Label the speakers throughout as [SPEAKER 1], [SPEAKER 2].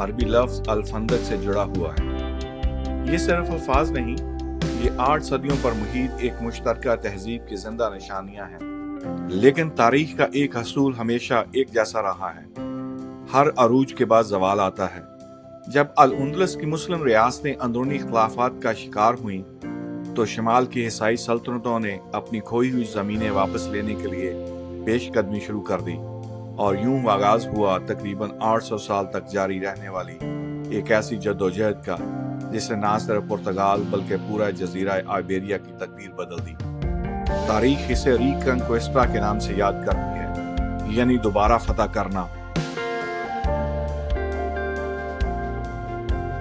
[SPEAKER 1] عربی لفظ الفندق سے جڑا ہوا ہے۔ یہ صرف الفاظ نہیں، یہ 8 صدیوں پر محیط ایک مشترکہ تہذیب کی زندہ نشانیاں ہیں۔ لیکن تاریخ کا ایک اصول ہمیشہ ایک جیسا رہا ہے، ہر عروج کے بعد زوال آتا ہے۔ جب الاندلس کی مسلم ریاستیں اندرونی اختلافات کا شکار ہوئیں تو شمال کی عیسائی سلطنتوں نے اپنی کھوئی ہوئی زمینیں واپس لینے کے لیے پیش قدمی شروع کر دی، اور یوں آغاز ہوا تقریباً 800 سال تک جاری رہنے والی ایک ایسی جدوجہد کا جس نے نہ صرف پرتگال بلکہ پورا جزیرہ آئیبیریا کی تقدیر بدل دی۔ تاریخ اسے ریکنکویسٹا کے نام سے یاد کرتی ہے، یعنی دوبارہ فتح کرنا۔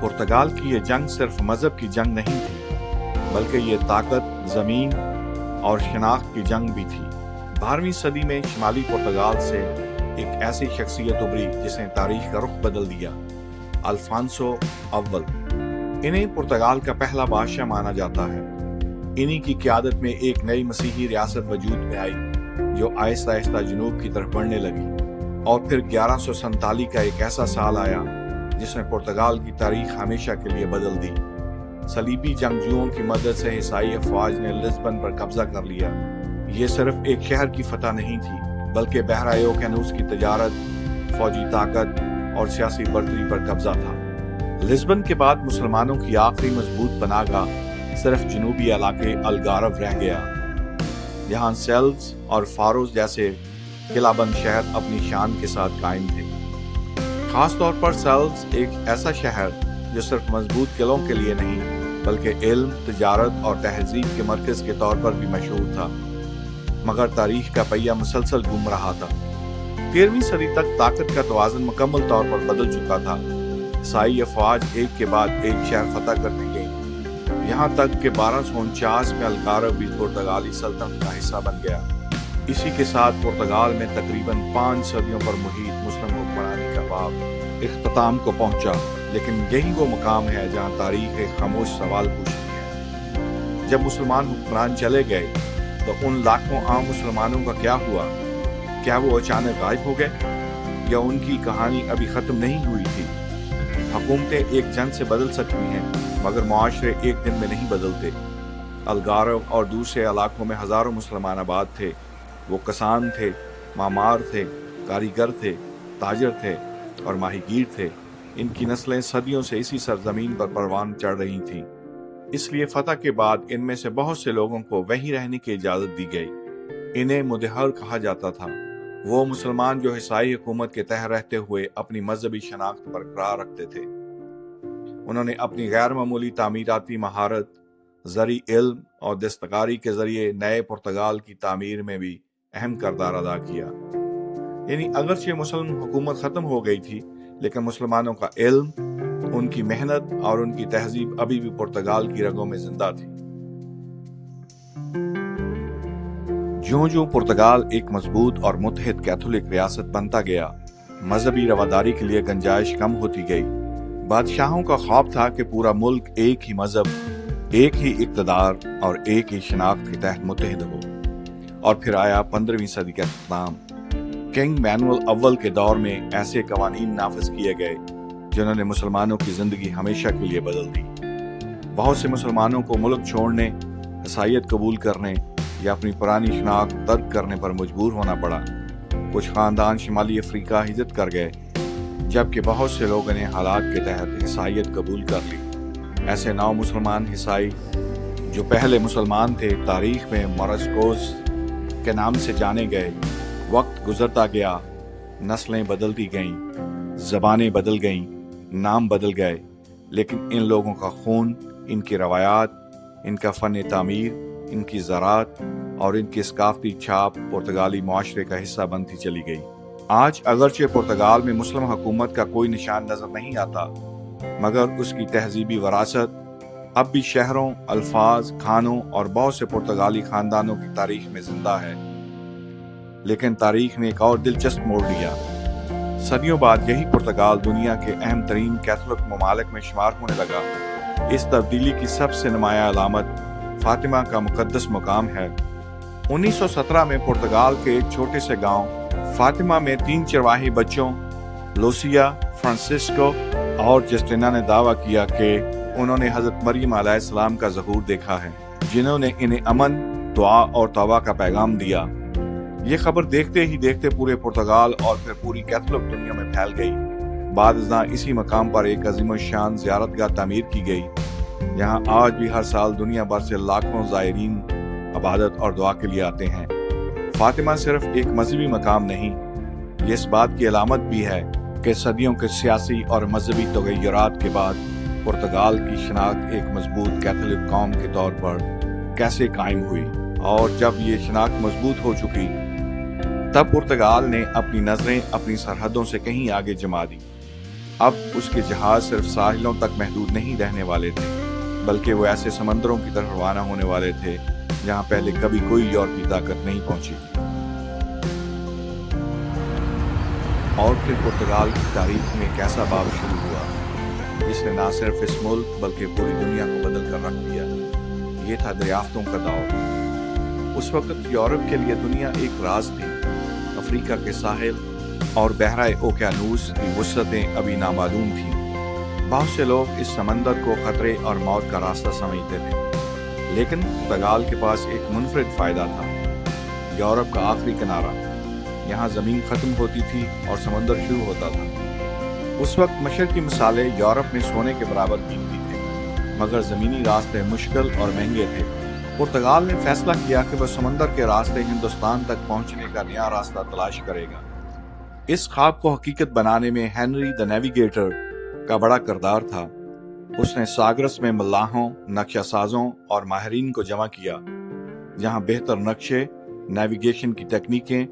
[SPEAKER 1] پرتگال کی یہ جنگ صرف مذہب کی جنگ نہیں تھی، بلکہ یہ طاقت، زمین اور شناخت کی جنگ بھی تھی۔ 12ویں صدی میں شمالی پرتگال سے ایک ایسی شخصیت ابھری جس نے تاریخ کا رخ بدل دیا، الفانسو اول۔ انہیں پرتگال کا پہلا بادشاہ مانا جاتا ہے۔ انہی کی قیادت میں ایک نئی مسیحی ریاست وجود میں آئی جو آہستہ آہستہ جنوب کی طرف بڑھنے لگی، اور پھر 1147 کا ایک ایسا سال آیا جس نے پرتگال کی تاریخ ہمیشہ کے لیے بدل دی۔ صلیبی جنگجوؤں کی مدد سے عیسائی افواج نے لسبن پر قبضہ کر لیا۔ یہ صرف ایک شہر کی فتح نہیں تھی، بلکہ بحیرہ اوقیانوس کی تجارت، فوجی طاقت اور سیاسی برتری پر قبضہ تھا۔ لسبن کے بعد مسلمانوں کی آخری مضبوط پناہ گاہ صرف جنوبی علاقے الگارو رہ گیا، جہاں سیلز اور فاروز جیسے قلعہ بند شہر اپنی شان کے ساتھ قائم تھے۔ خاص طور پر سیلز ایک ایسا شہر جو صرف مضبوط قلعوں کے لیے نہیں بلکہ علم، تجارت اور تہذیب کے مرکز کے طور پر بھی مشہور تھا، مگر تاریخ کا پہیہ مسلسل گھوم رہا تھا۔ 13ویں صدی تک طاقت کا توازن مکمل طور پر بدل چکا تھا۔ عیسائی افواج ایک کے بعد ایک شہر فتح کرتی گئیں، یہاں تک کہ 1249 میں الگارو بھی پرتگالی سلطنت کا حصہ بن گیا۔ اسی کے ساتھ پرتگال میں تقریباً 5 صدیوں پر محیط مسلم حکمرانی کا باب اختتام کو پہنچا، لیکن یہی وہ مقام ہے جہاں تاریخ ایک خاموش سوال پوچھتی ہے۔ جب مسلمان حکمران چلے گئے تو ان لاکھوں عام مسلمانوں کا کیا ہوا؟ کیا وہ اچانک غائب ہو گئے، یا ان کی کہانی ابھی ختم نہیں ہوئی تھی؟ حکومتیں ایک جنگ سے بدل سکتی ہیں، مگر معاشرے ایک دن میں نہیں بدلتے۔ الگارو اور دوسرے علاقوں میں ہزاروں مسلمان آباد تھے۔ وہ کسان تھے، معمار تھے، کاریگر تھے، تاجر تھے اور ماہی گیر تھے۔ ان کی نسلیں صدیوں سے اسی سرزمین پر پروان چڑھ رہی تھیں، اس لیے فتح کے بعد ان میں سے بہت سے لوگوں کو وہیں رہنے کی اجازت دی گئی۔ انہیں مدہر کہا جاتا تھا، وہ مسلمان جو عیسائی حکومت کے تحت رہتے ہوئے اپنی مذہبی شناخت برقرار رکھتے تھے۔ انہوں نے اپنی غیر معمولی تعمیراتی مہارت، زرعی علم اور دستکاری کے ذریعے نئے پرتگال کی تعمیر میں بھی اہم کردار ادا کیا۔ یعنی اگرچہ مسلم حکومت ختم ہو گئی تھی، لیکن مسلمانوں کا علم، ان کی محنت اور ان کی تہذیب ابھی بھی پرتگال کی رگوں میں زندہ تھی۔ جوں جوں پرتگال ایک مضبوط اور متحد کیتھولک ریاست بنتا گیا، مذہبی رواداری کے لیے گنجائش کم ہوتی گئی۔ بادشاہوں کا خواب تھا کہ پورا ملک ایک ہی مذہب، ایک ہی اقتدار اور ایک ہی شناخت کے تحت متحد ہو۔ اور پھر آیا 15ویں صدی کا اختتام۔ کنگ مینوئل اول کے دور میں ایسے قوانین نافذ کیے گئے جنہوں نے مسلمانوں کی زندگی ہمیشہ کے لیے بدل دی۔ بہت سے مسلمانوں کو ملک چھوڑنے، عیسائیت قبول کرنے یا اپنی پرانی شناخت ترک کرنے پر مجبور ہونا پڑا۔ کچھ خاندان شمالی افریقہ ہجرت کر گئے، جبکہ بہت سے لوگوں نے حالات کے تحت عیسائیت قبول کر لی۔ ایسے 9 مسلمان عیسائی جو پہلے مسلمان تھے تاریخ میں مورسکوز کے نام سے جانے گئے۔ وقت گزرتا گیا، نسلیں بدلتی گئیں، زبانیں بدل گئیں، نام بدل گئے، لیکن ان لوگوں کا خون، ان کی روایات، ان کا فن تعمیر، ان کی زراعت اور ان کی ثقافتی چھاپ پرتگالی معاشرے کا حصہ بنتی چلی گئی۔ آج اگرچہ پرتگال میں مسلم حکومت کا کوئی نشان نظر نہیں آتا، مگر اس کی تہذیبی وراثت اب بھی شہروں، الفاظ، کھانوں اور بہت سے پرتگالی خاندانوں کی تاریخ میں زندہ ہے۔ لیکن تاریخ نے ایک اور دلچسپ موڑ لیا۔ صدیوں بعد یہی پرتگال دنیا کے اہم ترین کیتھولک ممالک میں شمار ہونے لگا۔ اس تبدیلی کی سب سے نمایاں علامت فاطمہ کا مقدس مقام ہے۔ 1917 میں پرتگال کے ایک چھوٹے سے گاؤں فاطمہ میں 3 چرواہی بچوں، لوسیا، فرانسسکو اور جسٹینا نے دعویٰ کیا کہ انہوں نے حضرت مریم علیہ السلام کا ظہور دیکھا ہے، جنہوں نے انہیں امن، دعا اور توبہ کا پیغام دیا۔ یہ خبر دیکھتے ہی دیکھتے پورے پرتگال اور پھر پوری کیتھولک دنیا میں پھیل گئی۔ بعد ازاں اسی مقام پر ایک عظیم الشان زیارت گاہ تعمیر کی گئی۔ یہاں آج بھی ہر سال دنیا بھر سے لاکھوں زائرین عبادت اور دعا کے لیے آتے ہیں۔ فاطمہ صرف ایک مذہبی مقام نہیں، یہ اس بات کی علامت بھی ہے کہ صدیوں کے سیاسی اور مذہبی تغیرات کے بعد پرتگال کی شناخت ایک مضبوط کیتھولک قوم کے طور پر کیسے قائم ہوئی، اور جب یہ شناخت مضبوط ہو چکی تب پرتگال نے اپنی نظریں اپنی سرحدوں سے کہیں آگے جما دی۔ اب اس کے جہاز صرف ساحلوں تک محدود نہیں رہنے والے تھے، بلکہ وہ ایسے سمندروں کی طرف روانہ ہونے والے تھے جہاں پہلے کبھی کوئی یورپی طاقت نہیں پہنچی تھی۔ اور پھر پرتگال کی تاریخ میں ایک ایسا باب شروع ہوا جس نے نہ صرف اس ملک بلکہ پوری دنیا کو بدل کر رکھ دیا۔ یہ تھا دریافتوں کا دور۔ اس وقت یورپ کے لیے دنیا ایک راز تھی۔ افریقہ کے ساحل اور بحرہ اوقیانوس کی وسعتیں ابھی نامعلوم تھیں۔ بہت سے لوگ اس سمندر کو خطرے اور موت کا راستہ سمجھتے تھے، لیکن پرتگال کے پاس ایک منفرد فائدہ تھا، یورپ کا آخری کنارہ۔ یہاں زمین ختم ہوتی تھی اور سمندر شروع ہوتا تھا۔ اس وقت مشرقی مسالے یورپ میں سونے کے برابر قیمتی تھے، مگر زمینی راستے مشکل اور مہنگے تھے۔ پرتگال نے فیصلہ کیا کہ وہ سمندر کے راستے ہندوستان تک پہنچنے کا نیا راستہ تلاش کرے گا۔ اس خواب کو حقیقت بنانے میں ہنری دی نیویگیٹر کا بڑا کردار تھا۔ اس نے ساگرس میں ملاحوں، نقشہ سازوں اور ماہرین کو جمع کیا، جہاں بہتر نقشے، نیویگیشن کی تکنیکیں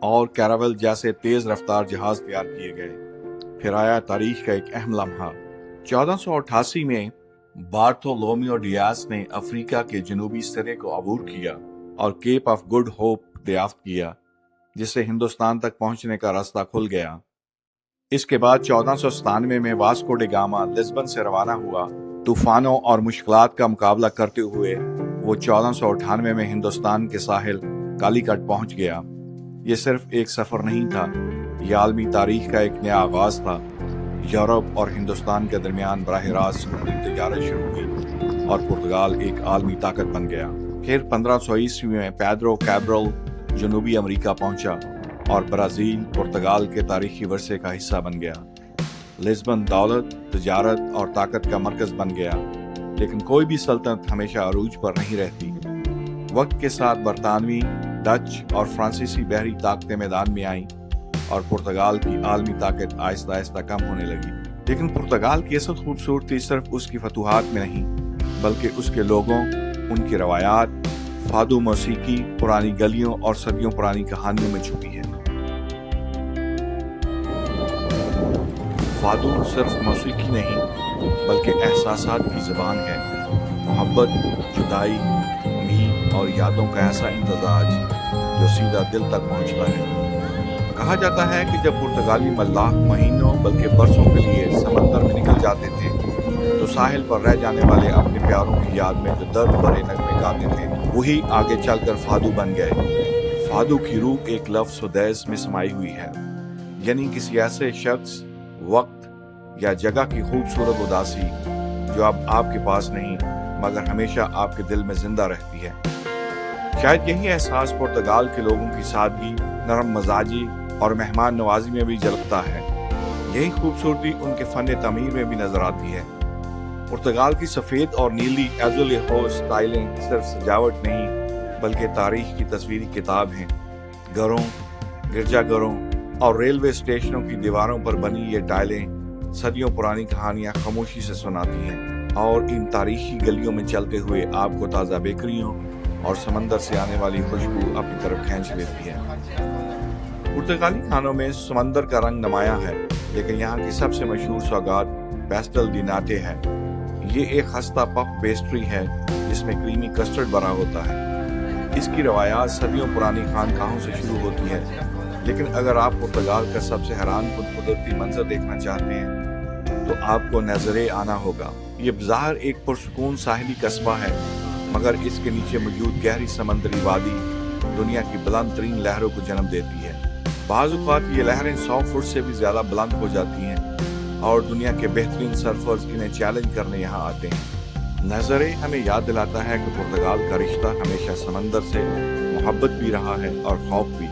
[SPEAKER 1] اور کیراول جیسے تیز رفتار جہاز تیار کیے گئے۔ پھر آیا تاریخ کا ایک اہم لمحہ۔ 1488 میں بارتولومیو ڈیاس نے افریقہ کے جنوبی سرے کو عبور کیا اور کیپ آف گڈ ہوپ دریافت کیا، جس سے ہندوستان تک پہنچنے کا راستہ کھل گیا۔ اس کے بعد 1497 میں واسکو ڈے گاما لزبن سے روانہ ہوا۔ طوفانوں اور مشکلات کا مقابلہ کرتے ہوئے وہ 1498 میں ہندوستان کے ساحل کالی کٹ پہنچ گیا۔ یہ صرف ایک سفر نہیں تھا، یہ عالمی تاریخ کا ایک نیا آغاز تھا۔ یورپ اور ہندوستان کے درمیان براہ راست سمندری تجارت شروع ہوئی اور پرتگال ایک عالمی طاقت بن گیا۔ پھر 1500 میں پیدرو کیبرل جنوبی امریکہ پہنچا اور برازیل پرتگال کے تاریخی ورثے کا حصہ بن گیا۔ لزبن دولت، تجارت اور طاقت کا مرکز بن گیا، لیکن کوئی بھی سلطنت ہمیشہ عروج پر نہیں رہتی۔ وقت کے ساتھ برطانوی، ڈچ اور فرانسیسی بحری طاقتیں میدان میں آئیں اور پرتگال کی عالمی طاقت آہستہ آہستہ کم ہونے لگی۔ لیکن پرتگال کی اصل خوبصورتی صرف اس کی فتوحات میں نہیں، بلکہ اس کے لوگوں، ان کی روایات، فادو موسیقی، پرانی گلیوں اور صدیوں پرانی کہانیوں میں چھپی ہے۔ فادو صرف موسیقی نہیں بلکہ احساسات کی زبان ہے، محبت، جدائی، امید اور یادوں کا ایسا امتزاج جو سیدھا دل تک پہنچتا ہے۔ کہا جاتا ہے کہ جب پرتگالی ملاح مہینوں بلکہ برسوں کے لیے سمندر میں نکل جاتے تھے تو ساحل پر رہ جانے والے اپنے پیاروں کی یاد میں جو درد بھرے نغمے گاتے تھے وہی آگے چل کر فادو بن گئے۔ فادو کی روح ایک لفظ سدیس میں سمائی ہوئی ہے، یعنی کسی ایسے شخص، وقت یا جگہ کی خوبصورت اداسی جو اب آپ کے پاس نہیں مگر ہمیشہ آپ کے دل میں زندہ رہتی ہے۔ شاید یہی احساس پرتگال کے لوگوں کی سادگی، نرم مزاجی اور مہمان نوازی میں بھی جھلکتا ہے۔ یہی خوبصورتی ان کے فن تعمیر میں بھی نظر آتی ہے۔ پرتگال کی سفید اور نیلی ایزولیہو سٹائلیں صرف سجاوٹ نہیں بلکہ تاریخ کی تصویری کتاب ہیں۔ گھروں، گرجا گھروں اور ریلوے اسٹیشنوں کی دیواروں پر بنی یہ ٹائلیں صدیوں پرانی کہانیاں خاموشی سے سناتی ہیں، اور ان تاریخی گلیوں میں چلتے ہوئے آپ کو تازہ بیکریوں اور سمندر سے آنے والی خوشبو اپنی طرف کھینچ لیتی ہے۔ پرتگالی کھانوں میں سمندر کا رنگ نمایاں ہے، لیکن یہاں کی سب سے مشہور سوغات پیسٹل دی ناٹے ہے۔ یہ ایک خستہ پف پیسٹری ہے جس میں کریمی کسٹرڈ بھرا ہوتا ہے۔ اس کی روایات صدیوں پرانی خانقاہوں سے شروع ہوتی ہے، لیکن اگر آپ پرتگال کا سب سے حیران کن قدرتی منظر دیکھنا چاہتے ہیں تو آپ کو نظرے آنا ہوگا۔ یہ بظاہر ایک پرسکون ساحلی قصبہ ہے، مگر اس کے نیچے موجود گہری سمندری وادی دنیا کی بلند ترین لہروں کو جنم دیتی ہے۔ بعض اوقات یہ لہریں 100 فٹ سے بھی زیادہ بلند ہو جاتی ہیں۔ اور دنیا کے بہترین سرفرز انہیں چیلنج کرنے یہاں آتے ہیں۔ نظریں ہمیں یاد دلاتا ہے کہ پرتگال کا رشتہ ہمیشہ سمندر سے محبت بھی رہا ہے اور خوف بھی،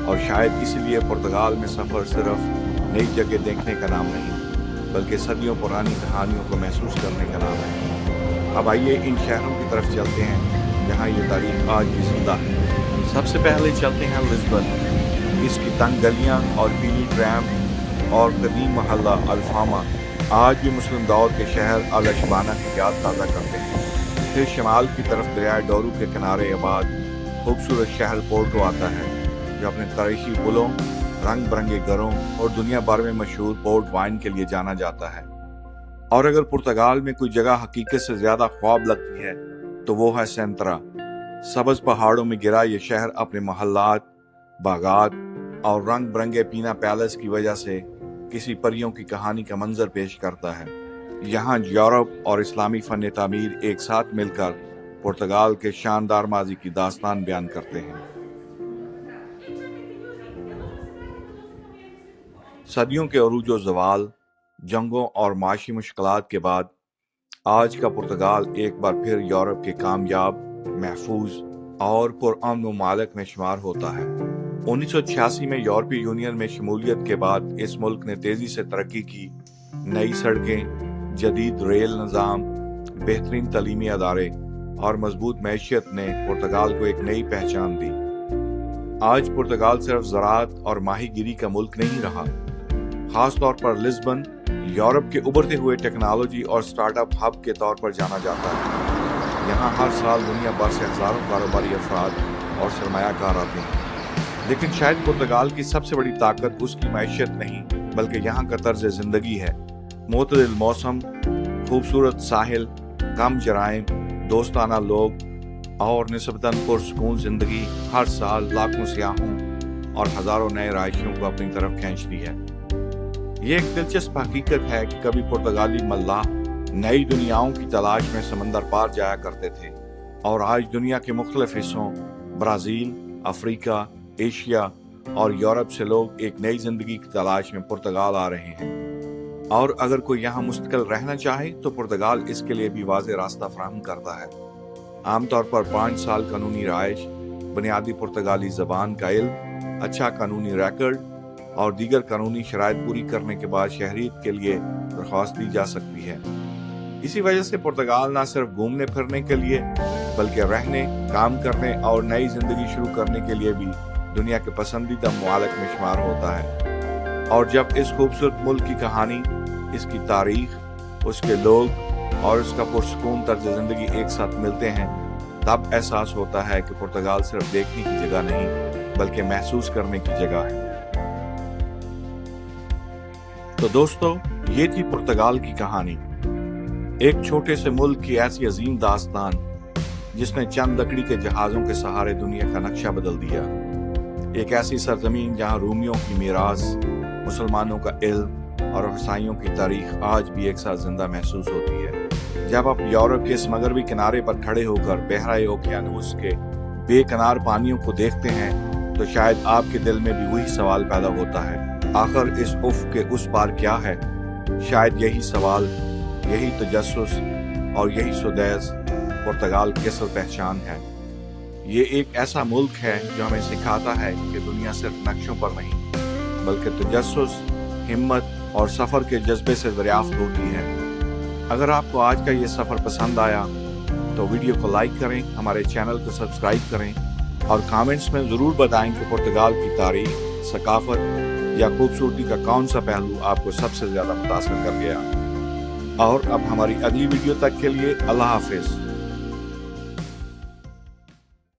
[SPEAKER 1] اور شاید اسی لیے پرتگال میں سفر صرف نئی جگہ دیکھنے کا نام نہیں بلکہ صدیوں پرانی کہانیوں کو محسوس کرنے کا نام ہے۔ اب آئیے ان شہروں کی طرف چلتے ہیں جہاں یہ تاریخ آج بھی زندہ ہے۔ سب سے پہلے چلتے ہیں لزبن۔ اس کی تنگ گلیاں اور پیلی ٹرام اور قدیم محلہ الفاما آج بھی مسلم دور کے شہر الاشبانہ کی یاد تازہ کرتے ہیں۔ پھر شمال کی طرف دریائے ڈورو کے کنارے آباد خوبصورت شہر پورٹو آتا ہے جو اپنے تاریخی پلوں، رنگ برنگے گھروں اور دنیا بھر میں مشہور پورٹ وائن کے لیے جانا جاتا ہے۔ اور اگر پرتگال میں کوئی جگہ حقیقت سے زیادہ خواب لگتی ہے تو وہ ہے سینترا۔ سبز پہاڑوں میں گرا یہ شہر اپنے محلات، باغات اور رنگ برنگے پینا پیلس کی وجہ سے کسی پریوں کی کہانی کا منظر پیش کرتا ہے۔ یہاں یورپ اور اسلامی فن تعمیر ایک ساتھ مل کر پرتگال کے شاندار ماضی کی داستان بیان کرتے ہیں۔ صدیوں کے عروج و زوال، جنگوں اور معاشی مشکلات کے بعد آج کا پرتگال ایک بار پھر یورپ کے کامیاب، محفوظ اور پرامن ممالک میں شمار ہوتا ہے۔ 1986 میں یورپی یونین میں شمولیت کے بعد اس ملک نے تیزی سے ترقی کی۔ نئی سڑکیں، جدید ریل نظام، بہترین تعلیمی ادارے اور مضبوط معیشت نے پرتگال کو ایک نئی پہچان دی۔ آج پرتگال صرف زراعت اور ماہی گیری کا ملک نہیں رہا۔ خاص طور پر لزبن یورپ کے ابھرتے ہوئے ٹیکنالوجی اور سٹارٹ اپ ہب کے طور پر جانا جاتا ہے۔ یہاں ہر سال دنیا بھر سے ہزاروں کاروباری افراد اور سرمایہ کار آتے ہیں۔ لیکن شاید پرتگال کی سب سے بڑی طاقت اس کی معیشت نہیں بلکہ یہاں کا طرز زندگی ہے۔ معتدل موسم، خوبصورت ساحل، کم جرائم، دوستانہ لوگ اور نسبتاً پرسکون زندگی ہر سال لاکھوں سیاحوں اور ہزاروں نئے رہائشیوں کو اپنی طرف کھینچتی ہے۔ یہ ایک دلچسپ حقیقت ہے کہ کبھی پرتگالی ملاح نئی دنیاؤں کی تلاش میں سمندر پار جایا کرتے تھے، اور آج دنیا کے مختلف حصوں، برازیل، افریقہ، ایشیا اور یورپ سے لوگ ایک نئی زندگی کی تلاش میں پرتگال آ رہے ہیں۔ اور اگر کوئی یہاں مستقل رہنا چاہے تو پرتگال اس کے لیے بھی واضح راستہ فراہم کرتا ہے۔ عام طور پر 5 سال قانونی رہائش، بنیادی پرتگالی زبان کا علم، اچھا قانونی ریکارڈ اور دیگر قانونی شرائط پوری کرنے کے بعد شہریت کے لیے درخواست دی جا سکتی ہے۔ اسی وجہ سے پرتگال نہ صرف گھومنے پھرنے کے لیے بلکہ رہنے، کام کرنے اور نئی زندگی شروع کرنے کے لیے بھی دنیا کے پسندیدہ ممالک میں شمار ہوتا ہے۔ اور جب اس خوبصورت ملک کی کہانی، اس کی تاریخ، اس کے لوگ اور اس کا پرسکون طرز زندگی ایک ساتھ ملتے ہیں تب احساس ہوتا ہے کہ پرتگال صرف دیکھنے کی جگہ نہیں بلکہ محسوس کرنے کی جگہ ہے۔ تو دوستو، یہ تھی پرتگال کی کہانی، ایک چھوٹے سے ملک کی ایسی عظیم داستان جس نے چند لکڑی کے جہازوں کے سہارے دنیا کا نقشہ بدل دیا۔ ایک ایسی سرزمین جہاں رومیوں کی میراث، مسلمانوں کا علم اور عیسائیوں کی تاریخ آج بھی ایک ساتھ زندہ محسوس ہوتی ہے۔ جب آپ یورپ کے اس مغربی کنارے پر کھڑے ہو کر بحیرہ اوقیانوس کے بے کنار پانیوں کو دیکھتے ہیں تو شاید آپ کے دل میں بھی وہی سوال پیدا ہوتا ہے، آخر اس افق کے اس پار کیا ہے؟ شاید یہی سوال، یہی تجسس اور یہی سودیز پرتگال کی اصل پہچان ہے۔ یہ ایک ایسا ملک ہے جو ہمیں سکھاتا ہے کہ دنیا صرف نقشوں پر نہیں بلکہ تجسس، ہمت اور سفر کے جذبے سے دریافت ہوتی ہے۔ اگر آپ کو آج کا یہ سفر پسند آیا تو ویڈیو کو لائک کریں، ہمارے چینل کو سبسکرائب کریں اور کامنٹس میں ضرور بتائیں کہ پرتگال کی تاریخ، ثقافت یا خوبصورتی کا کون سا پہلو آپ کو سب سے زیادہ متاثر کر گیا۔ اور اب ہماری اگلی ویڈیو تک کے لیے اللہ حافظ۔